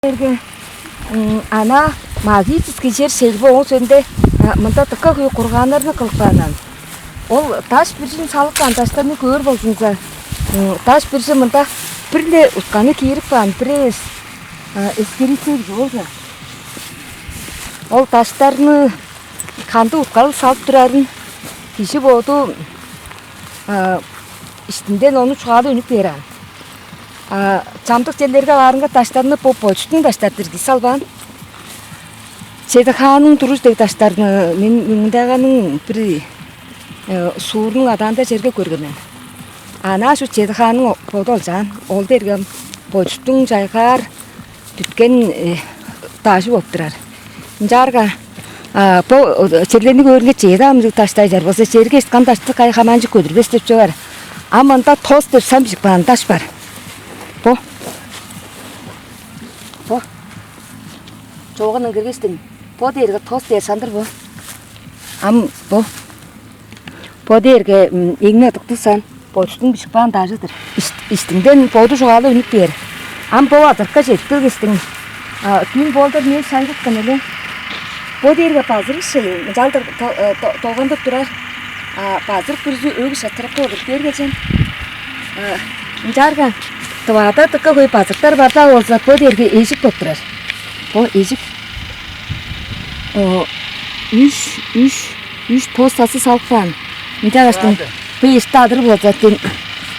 Ана магический жер шелбі оң сөндө мында тыққа көй құрғанырны қылықпанан. Ол таш біршін салыққан таштарны көр болсынса. Таш біршін мында бірле ұтқаны кейірік баған, бірес ескересер жолға. Ол таштарны қанды ұтқалы салып тұрарын кеші болды іштінден оны чуғалы үнік беран. Çamdık jellerge barınga taşlarını poçtun taşlardır ki salban. Çedixanın duruşdagi taşlarını men mındağanın bir suurun adanda жерге көргөнмүн. Ана şu çedixanın podoljan ол дерге poçtun жайгар түткен taşı болуп турар. Жарга по жерлерни көргөнгө чедам таштай жар болсо жерге эчкан ташты кайхаманжы көдүрбөс деп жогар. Аманда тоз деп самжик бан таш бар. По. Çoğunun kırgıstın. Po derge toz der sandır bu. Am po. Po derge iğne tıktısan. Poçtun bişikpan dajıdır. İstinden podu çoğalı ünük der. Am po atırka жетті kıstın. Gün boldur ne saydık kanılı. Po derge pazır şey. Jaldır toğandır durar. Pazır kürüzü ögü şatırıp olur. Dergecen. Jarga. Tavada tıkka koy pazırlar barda olsa po derge eşik bopturar. Po eşik. Üç postası salpan. Нельзя что поистадр вот этот.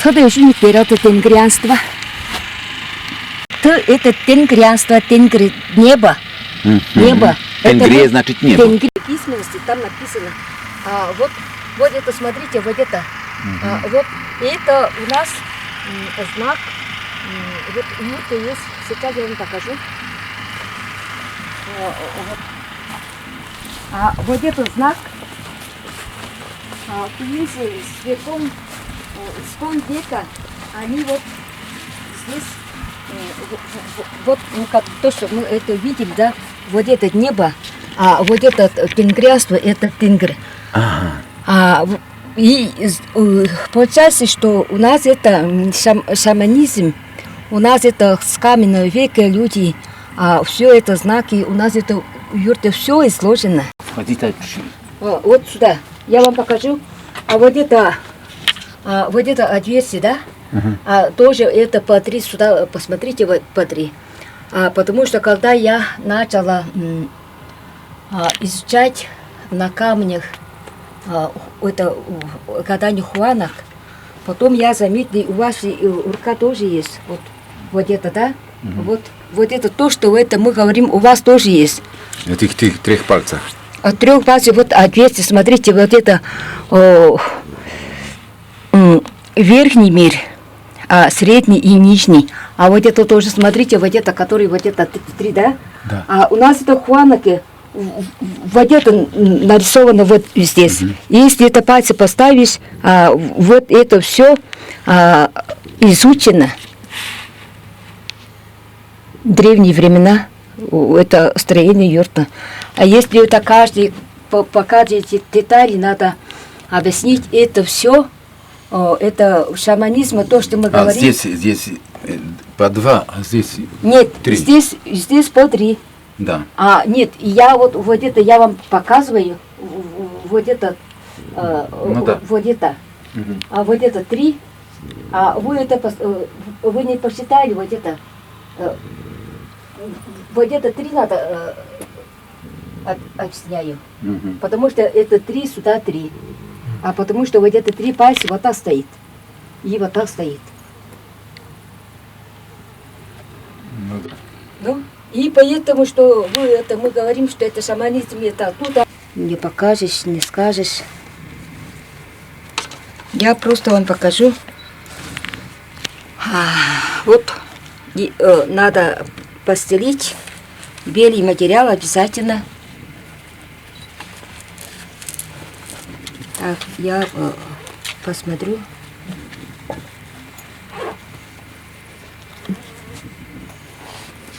То да еще не перед этим грянство. То это тенгрянство, тенгри небо. Небо. Тенгрия значит небо. Тенгри письменности там написано. Вот это смотрите, вот это. Вот это у нас знак. Вот юрта есть. Сейчас я вам покажу. Вот этот знак. В книзе святом века они вот здесь вот ну, как то, что мы это видим, да, вот это небо, а вот это тенгрянство, это тенгр. И получается, что у нас это шаманизм, у нас это с каменного века люди, все это знаки, у нас это юрта, все изложено. Вот сюда. Я вам покажу. Вот это отверстие, да? Тоже это по 3 сюда, посмотрите, вот по 3. Потому что когда я начала изучать на камнях это гадание хуанок, потом я заметила, у вас рука тоже есть. Вот это, да? Вот это то, что это мы говорим, у вас тоже есть. Этих 3 пальцев. От 3 пальцев вот отверстие, смотрите, вот это верхний мир, средний и нижний. А вот это тоже, смотрите, вот это, который вот это 3, да? Да. А у нас это хуаноки, вот это нарисовано вот здесь. Если это пальцы поставишь, вот это все изучено. Древние времена. Это строение юрта. А если это каждый, по каждой детали надо объяснить это все, это шаманизм, то, что мы говорим. Здесь по 2, а здесь нет, 3. Здесь по 3. Да. Нет, я вот это я вам показываю, вот это, Ну, да. вот это, а вот это 3, а вы это, вы не посчитали вот это. Вот это 3 надо объясняю. Потому что это 3, сюда 3. А потому что вот это 3 пальца вот так стоит. И вот так стоит. Ну, да. Ну, и поэтому, что мы говорим, что это шаманизм, это оттуда. Не покажешь, не скажешь. Я просто вам покажу. Вот надо постелить белый материал обязательно. Так, я посмотрю.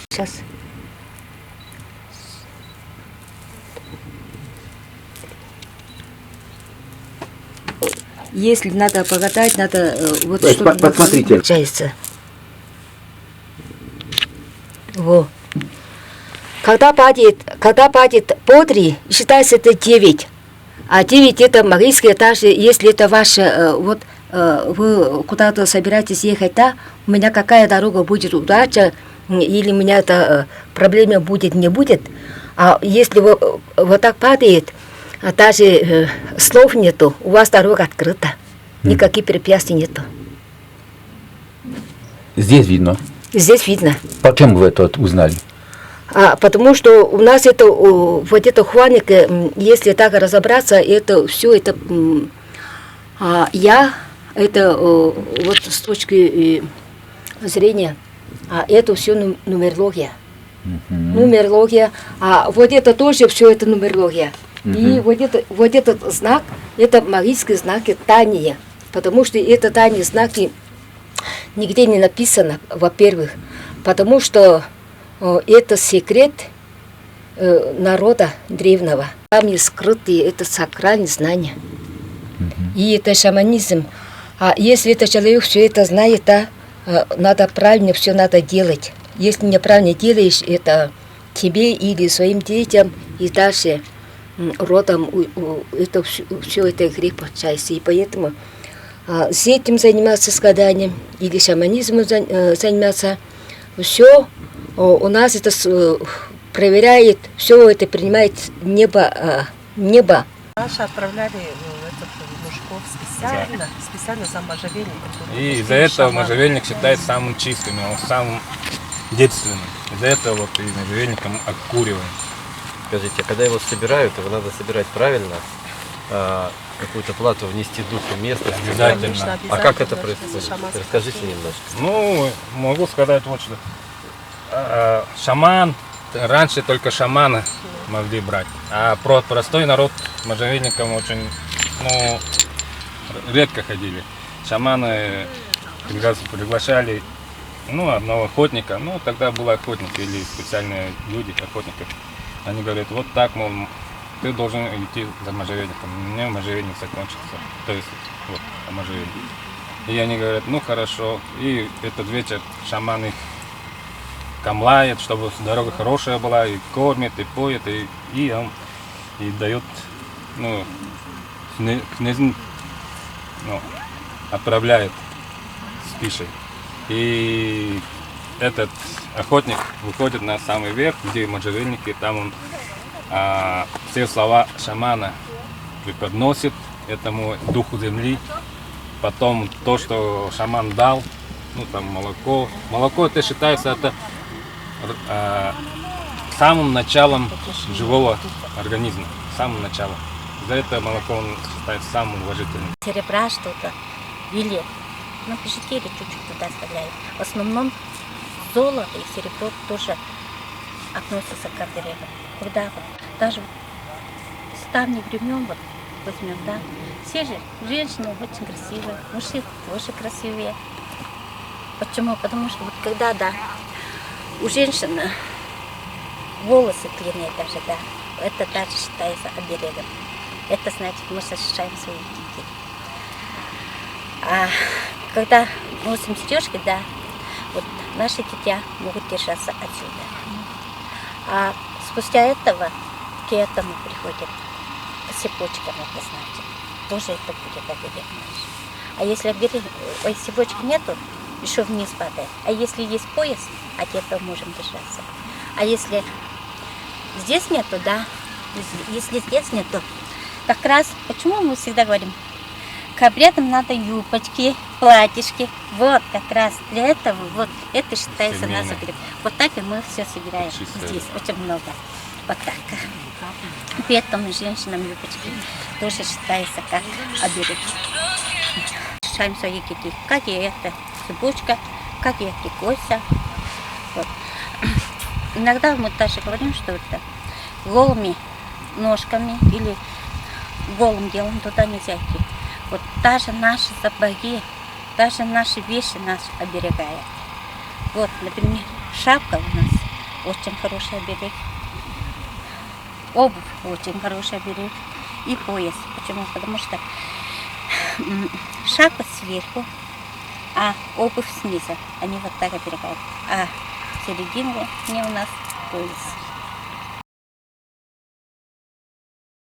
Сейчас. Если надо погадать, надо вот что посмотрите. Получается. Во. когда падает по 3, считается это 9. А 9 это магический этаж, если это ваше, вы куда-то собираетесь ехать, да, у меня какая дорога будет удача, или у меня это проблема будет, не будет. А если вот так падает, даже слов нету, у вас дорога открыта, никаких препятствий нету. Здесь видно. Здесь видно. Почему вы это узнали? Потому что у нас это, вот это хваника, если так разобраться, это все это, это вот с точки зрения, это все нумерология. Нумерология, вот это тоже все это нумерология. И вот этот знак, это магический знак тайные, потому что это тайные знаки нигде не написано, во-первых, потому что это секрет народа древнего. Там есть скрытые, это сакральные знания. И это шаманизм. А если это человек все это знает, надо правильно все надо делать. Если неправильно делаешь, это тебе или своим детям и дальше родом, это все это грех получается. И поэтому с этим заниматься, с гаданием или шаманизмом заниматься, все у нас это проверяет, все это принимает небо. Наши отправляли мужиков специально за можжевельник. И из-за этого можжевельник считается самым чистым, он самым детственным. Из-за этого вот и можжевельником оккуриваем. Скажите, когда его собирают, его надо собирать правильно, какую-то плату внести духу места. Обязательно. А как это происходит? Расскажите немножко. Ну, могу сказать вот что. Шаман, раньше только шаманы могли брать, а простой народ можжевельникам очень, редко ходили. Шаманы приглашали, одного охотника, тогда был охотник или специальные люди, охотники. Они говорят, вот так, мол, ты должен идти за можжевельником, у меня можжевельник закончился, то есть вот можжевельник. И они говорят, хорошо, и этот вечер шаман их камлает, чтобы дорога хорошая была, и кормит, и поет, и он и дает, князь, отправляет с пищей. И этот охотник выходит на самый верх, где можжевельники, там он все слова шамана преподносит этому духу земли. Потом то, что шаман дал, там молоко. Молоко это считается самым началом живого организма, самым началом. За это молоко он считается самым уважительным. Серебра что-то или бижутерию чуть-чуть туда оставляют. В основном золото и серебро тоже относятся к оберегам. Когда даже с давних времен, возьмем, все же женщины очень красивые, мужчины тоже красивые. Почему? Потому что когда, у женщины волосы длинные даже, это даже считается оберегом. Это значит, мы защищаем своих детей. А когда носим сережки, наши дитя могут держаться отсюда. А спустя этого к этому приходят цепочкам, это значит. Тоже это будет оберег наш. А если цепочки нету, еще вниз падает. А если есть пояс, от этого можем держаться. А если здесь нету, если здесь нету, как раз, почему мы всегда говорим, к обрядам надо юбочки, платьишки. Вот как раз для этого, это считается наш оберег. Вот так и мы все собираем здесь, очень много. Вот так. Поэтому женщинам юбочки тоже считается как оберег. Решаем свои детей, как и это цепочка, как и эти кося. Иногда мы даже говорим, что это голыми ножками или голым делом туда нельзя идти. Даже наши сапоги, даже наши вещи нас оберегают. Например, шапка у нас очень хороший оберег. Обувь очень хороший оберег. И пояс. Почему? Потому что шапка сверху, а обувь снизу. Они вот так оберегают. А в середине у нас пояс.